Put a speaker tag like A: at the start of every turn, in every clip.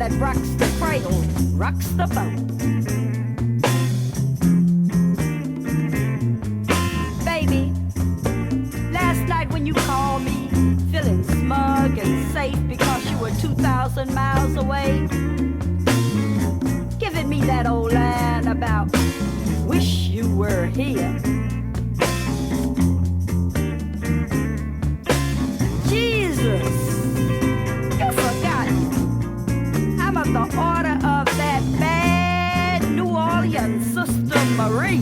A: that rocks the cradle, rocks the boat. Baby, last night when you called me, feeling smug and safe because you were 2,000 miles away, giving me that old line about wish you were here. Jesus, you forgot I'm of the order of that bad New Orleans Sister Marie,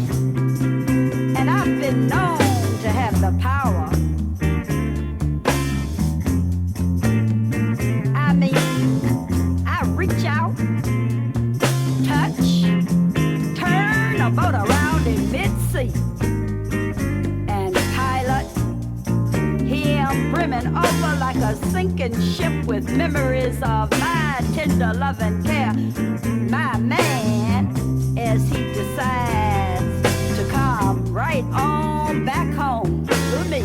A: and I've been known to have the power. I mean, I reach out, touch, turn a boat around in mid-sea, and pilot him brimming over like a sinking ship with memories of my tender love and care. My man, as he decides to come right on back home to me.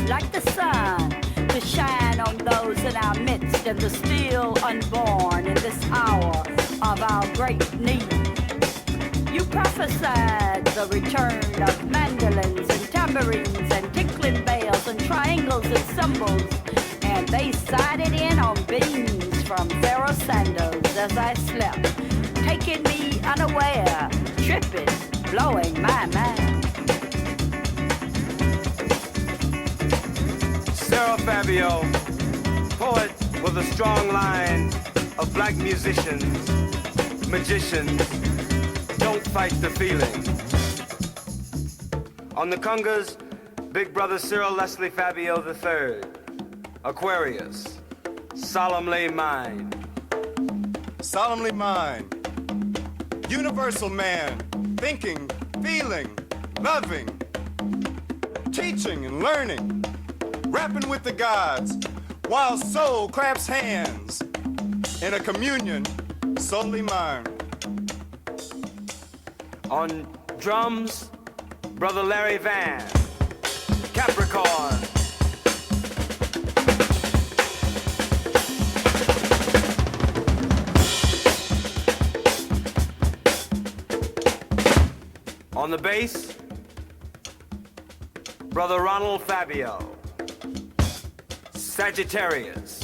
A: Like the sun to shine on those in our midst and the still unborn in this hour of our great need. You prophesied the return of mandolins and tambourines and tinkling bells and triangles and cymbals, and they sided in on beams from Pharaoh sandals as I slept, taking me unaware, tripping, blowing my mind.
B: Sarah Fabio, poet with a strong line of black musicians, magicians, don't fight the feeling. On the congas, Big Brother Cyril Leslie Fabio III, Aquarius, solemnly mine.
C: Solemnly mine. Universal man, thinking, feeling, loving, teaching and learning. Rapping with the gods, while soul clamps hands in a communion solely mine.
B: On drums, Brother Larry Van, Capricorn. On the bass, Brother Ronald Fabio, Sagittarius.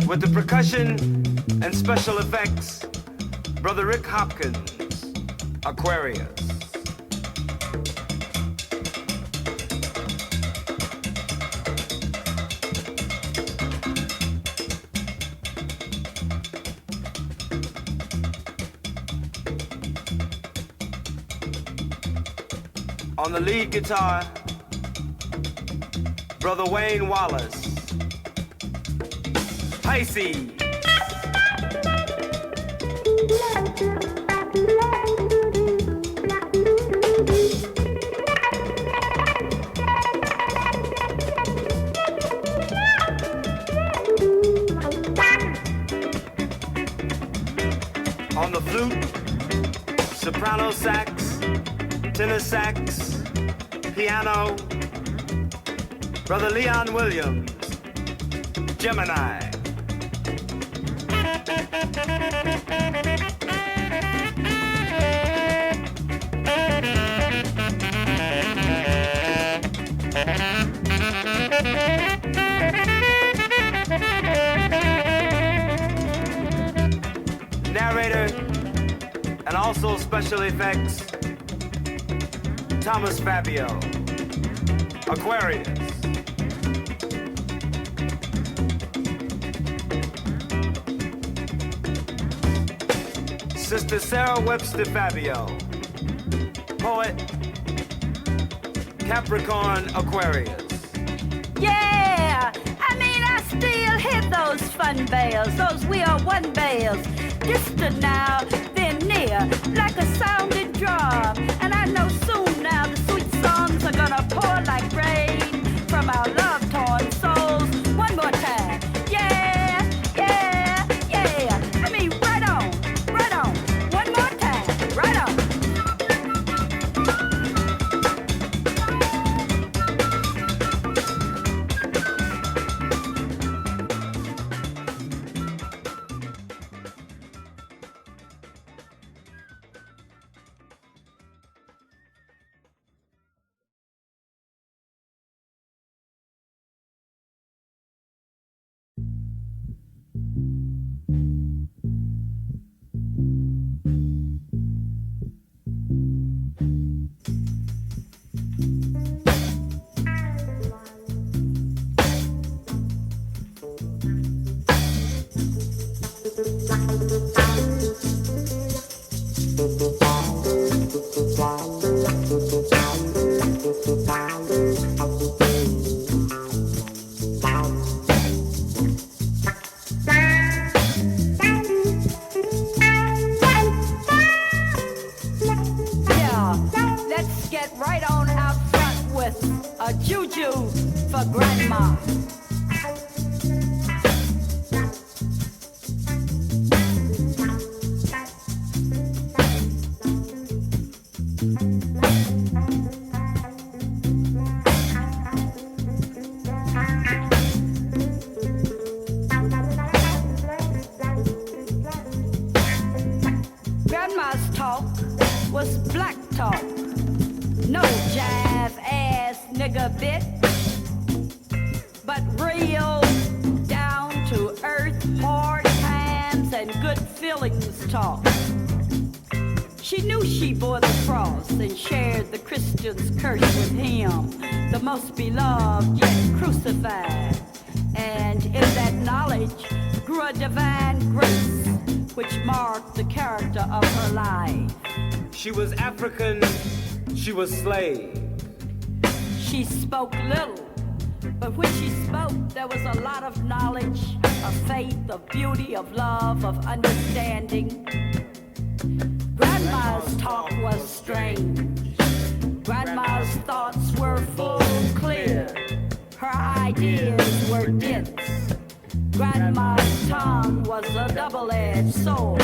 B: With the percussion and special effects, Brother Rick Hopkins, Aquarius. On the lead guitar, Brother Wayne Wallace. Pisces. On the flute, soprano sax, tenor sax, piano, Brother Leon Williams, Gemini. Narrator and also special effects, Thomas Fabio, Aquarius. Sister Sarah Webster Fabio, poet, Capricorn Aquarius.
A: Yeah, I mean, I still hit those fun bells, those we are one bells, distant now, then near, like a sounding drum. And I know soon now the sweet songs are gonna pour like rain from our love-torn souls. One more time, yeah, yeah, yeah. I mean, right on, one more time, right on. For grandma. Grandma's talk was black talk. No jive ass nigga bit, but real down to earth, hard times and good feelings talk. She knew she bore the cross and shared the Christian's curse with him, the most beloved yet crucified. And in that knowledge grew a divine grace which marked the character of her life.
B: She was African, she was slave.
A: She spoke little, but when she spoke, there was a lot of knowledge, of faith, of beauty, of love, of understanding. Grandma's talk was strange. Grandma's thoughts were full and clear. Her ideas were dense. Grandma's tongue was a double-edged sword.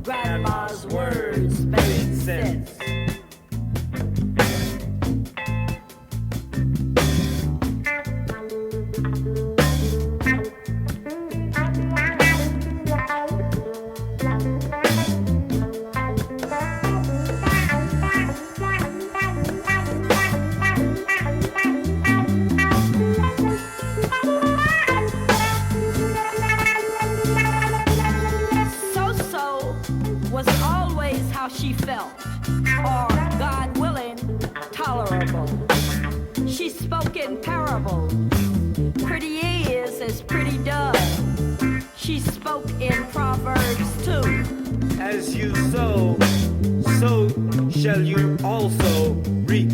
A: Grandma's words made sense. She felt, or God willing, tolerable. She spoke in parables. Pretty is as pretty does. She spoke in Proverbs too.
B: As you sow, so shall you also reap.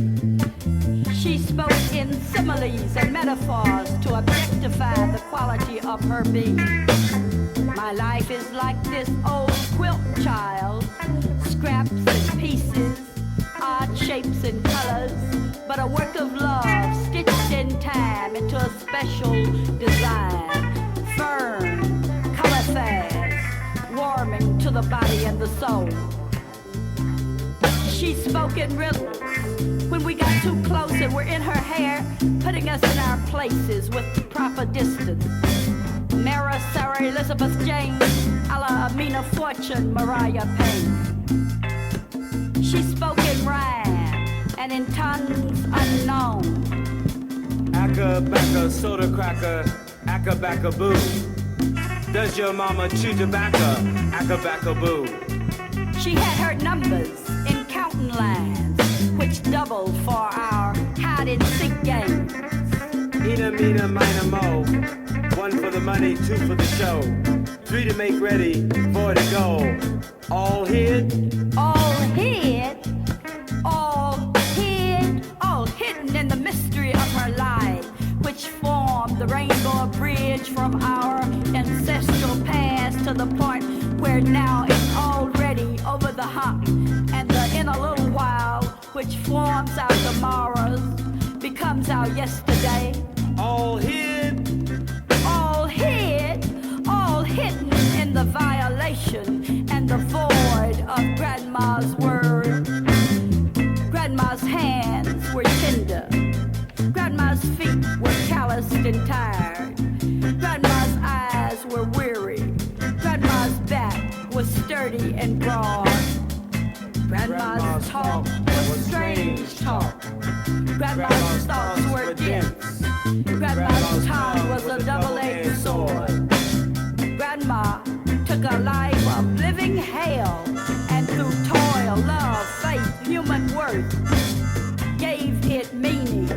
A: She spoke in similes and metaphors to objectify the quality of her being. My life is like this old quilt child, scraps and pieces, odd shapes and colors, but a work of love stitched in time into a special design, firm, color fast, warming to the body and the soul. She spoke in riddles. When we got too close and were in her hair, putting us in our places with proper distance. Mara, Sarah, Elizabeth, Jane, a la Amina Fortune, Mariah Payne. She spoke in rhyme and in tongues unknown.
B: Acca, bacca, soda cracker, acca, bacca, boo. Does your mama chew tobacco? Acca, bacca, boo.
A: She had her numbers in counting lines, which doubled for our hide-and-seek games.
B: Eena, meena, mina, mo. 1 for the money, 2 for the show. 3 to make ready, 4 to go. All hid?
A: All hid, all hidden in the mystery of her life, which formed the rainbow bridge from our ancestral past to the point where now it's already over the hump, and in a little while, which forms our tomorrows, becomes our yesterday.
B: All hid?
A: All hidden in the violation and the void of Grandma's word. Grandma's hands were tender. Grandma's feet were calloused and tired. Grandma's eyes were weary. Grandma's back was sturdy and broad. Grandma's talk was strange talk. Grandma's thoughts were dense. Grandma's tongue was a double-edged sword. Grandma took a life of living hell, and through toil, love, faith, human worth, gave it meaning,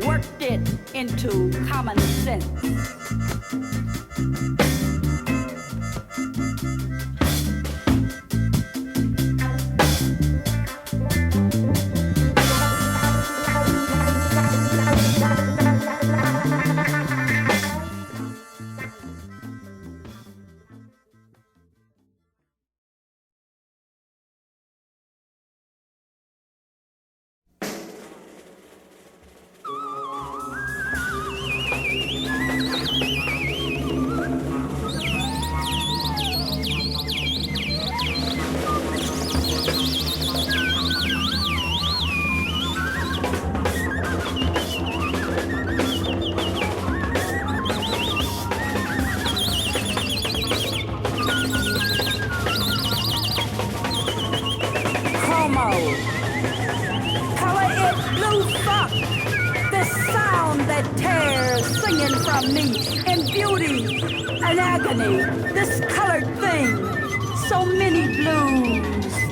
A: worked it into common sense.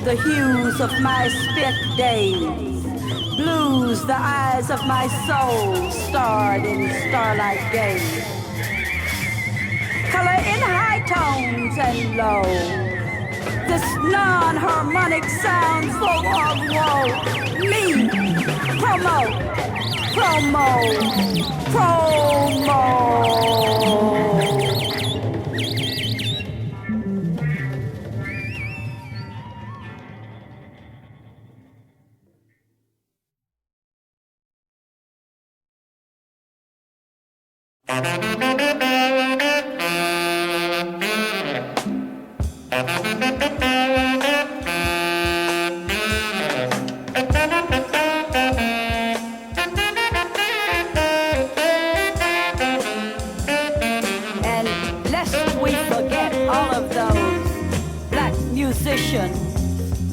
A: The hues of my spent days, blues the eyes of my soul starred in starlight gaze. Color in high tones and low, this non-harmonic sound full of woe. Me, promo.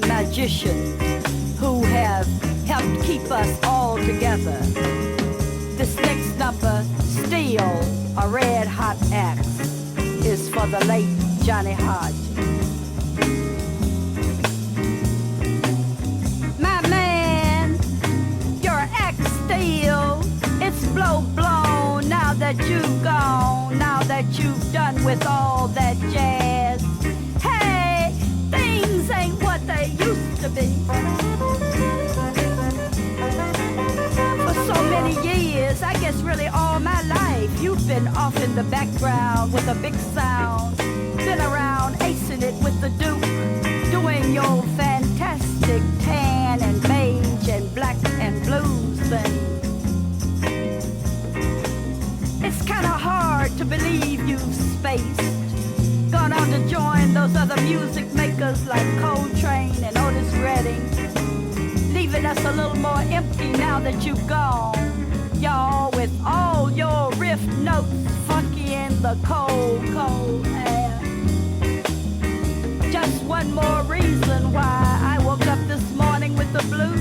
A: Magicians who have helped keep us all together. This next number, Steel, a red hot axe, is for the late Johnny Hodge. My man, your axe steel, it's blown now that you've gone, now that you've done with all that jazz. Hey, to be. For so many years, I guess really all my life, you've been off in the background with a big sound. Been around acing it with the Duke, doing your fantastic tan and beige and black and blues thing. It's kind of hard to believe you've spaced. Gone on to join those other music makers like Coltrane and Otis Redding, leaving us a little more empty now that you've gone. Y'all, with all your riff notes funky in the cold, cold air. Just one more reason why I woke up this morning with the blues.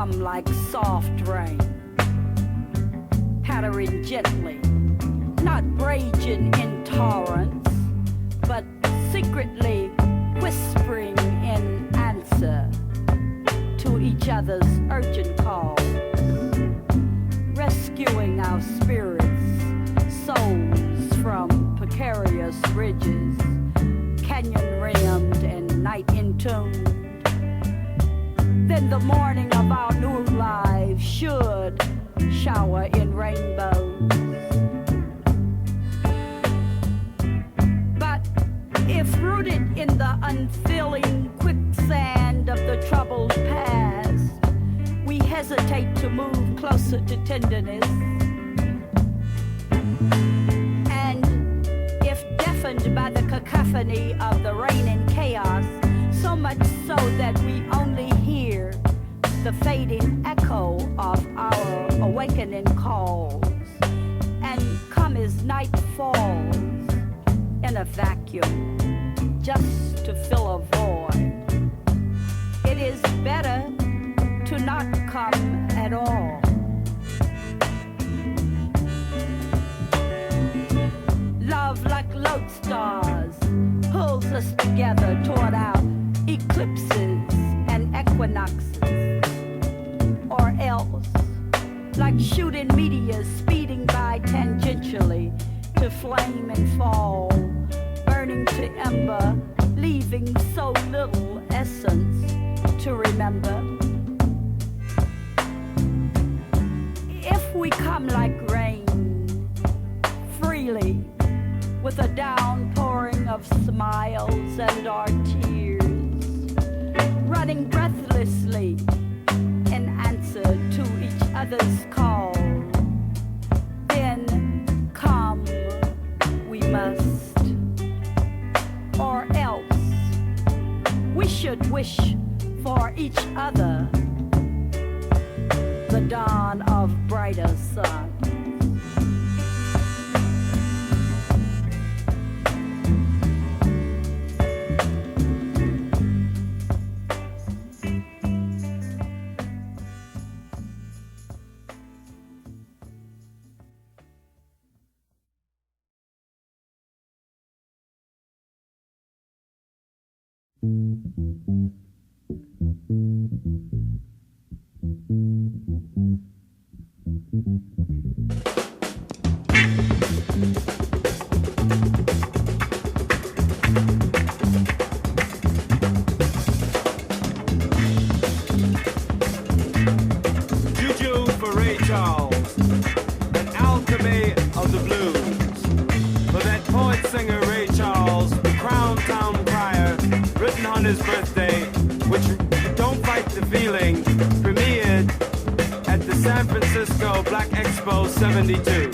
A: Like soft rain, pattering gently, not raging in torrents, but secretly whispering in answer to each other's urgent call, rescuing our spirits, souls from precarious ridges, canyon-rimmed and night-entombed. Then the morning of our new lives should shower in rainbows. But if rooted in the unfilling quicksand of the troubled past, we hesitate to move closer to tenderness. And if deafened by the cacophony of the rain and chaos, so much so that we only hear the fading echo of our awakening calls, and come as night falls in a vacuum just to fill a void. It is better to not come at all. Love like lodestars pulls us together toward our eclipses and equinoxes, or else, like shooting meteors speeding by tangentially to flame and fall, burning to ember, leaving so little essence to remember. If we come like rain, freely, with a downpouring of smiles and our tears, running breathlessly in answer to each other's call, then come we must. Or else we should wish for each other the dawn of brighter sun.
B: His birthday, which Don't Fight the Feeling, premiered at the San Francisco Black Expo 72.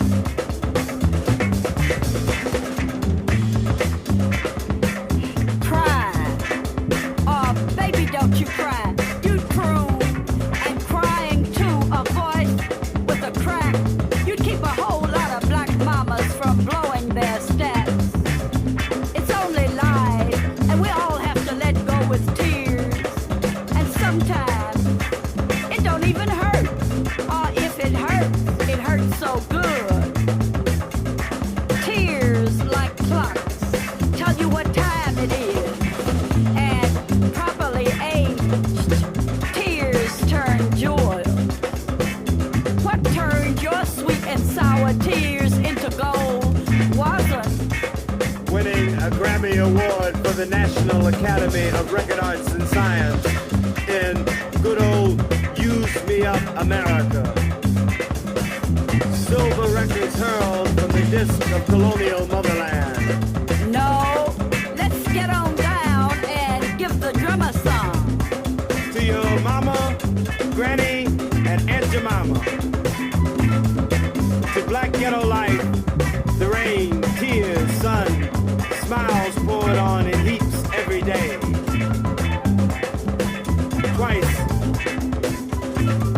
A: Cry, oh baby, don't you cry. You'd prove, and crying to a voice with a crack. You'd keep a whole lot of black mamas from blowing their stats. It's only lies, and we all have to let go with tears. And sometimes it don't even hurt, or if it hurts so good. Tears like clocks tell you what time it is, and properly aged tears turn joy. What turned your sweet and sour tears into gold wasn't
B: Winning a Grammy Award for the National Academy of Record Arts and Science in good old Use Me Up America. Silver records hurled from the disc of colonial motherland.
A: no. Let's get on down and give the drummer some.
B: To your mama, granny, and Aunt Jemima. To black ghetto life, the rain, tears, sun, smiles poured on in heaps every day. Twice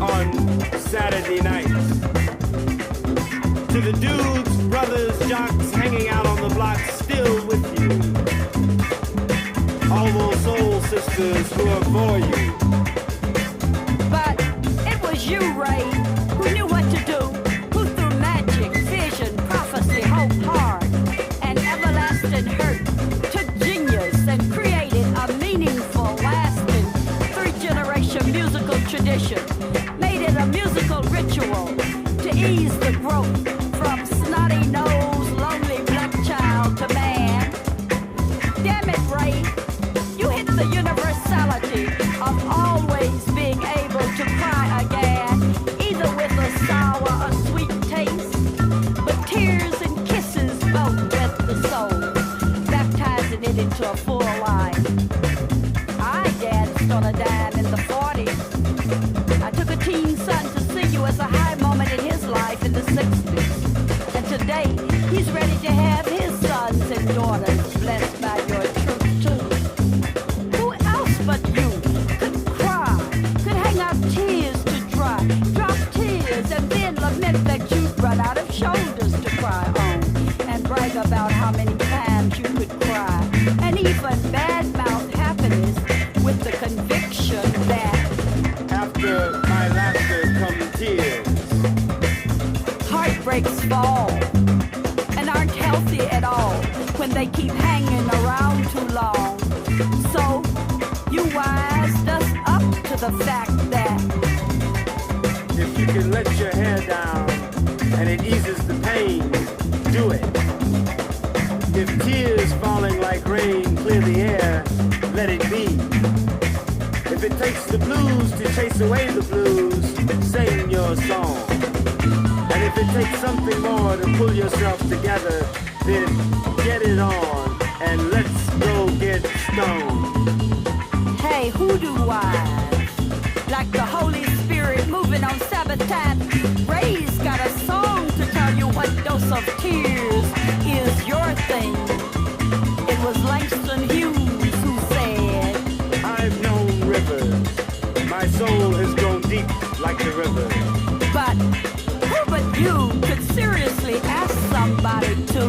B: on Saturday nights. To the dudes, brothers, jocks hanging out on the block still with you. All those soul sisters who are for you.
A: But it was you, Ray, who knew what to do, who through magic, vision, prophecy, hope, heart, and everlasting hurt, took genius and created a meaningful, lasting, three-generation musical tradition, made it a musical ritual to ease the growth from snotty-nosed, lonely black child to man. Damn it, Ray, you hit the universality of always being able to cry again, either with a sour or sweet taste, but tears and kisses both with the soul, baptizing it into a full life. I danced on a dime in the 40s. I took a teen son to see you as a high moment in his life in the 60s. And today, he's ready to have his sons and daughters blessed by your truth too. Who else but you could cry, could hang out tears to dry, drop tears and then lament that you'd run out of shoulders to cry on, and brag about how many times you could cry, and even badmouth happiness with the conviction that
B: After my laughter come tears.
A: heartbreaks fall and aren't healthy at all when they keep hanging around too long. So you wised us up to the fact that
B: If you can let your hair down and it eases the pain, do it. If tears falling like rain clear the air, let it be. If it takes the blues to chase away the blues, sing your song. And if it takes something more to pull yourself together, then get it on and let's go get stoned.
A: hey, hoodoo wise, like the Holy Spirit moving on Sabbath time, Ray's got a song to tell you what dose of tears is your thing. It was Langston Hughes who said,
B: I've known rivers. My soul has grown deep like the river.
A: but who but you could seriously ask somebody to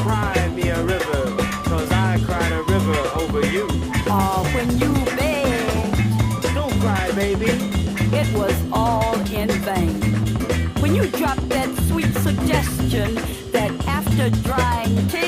B: Cry me a river, 'cause I cried a river over you.
A: when you begged,
B: Don't cry, baby.
A: it was all in vain. When you dropped that sweet suggestion that after drying tears,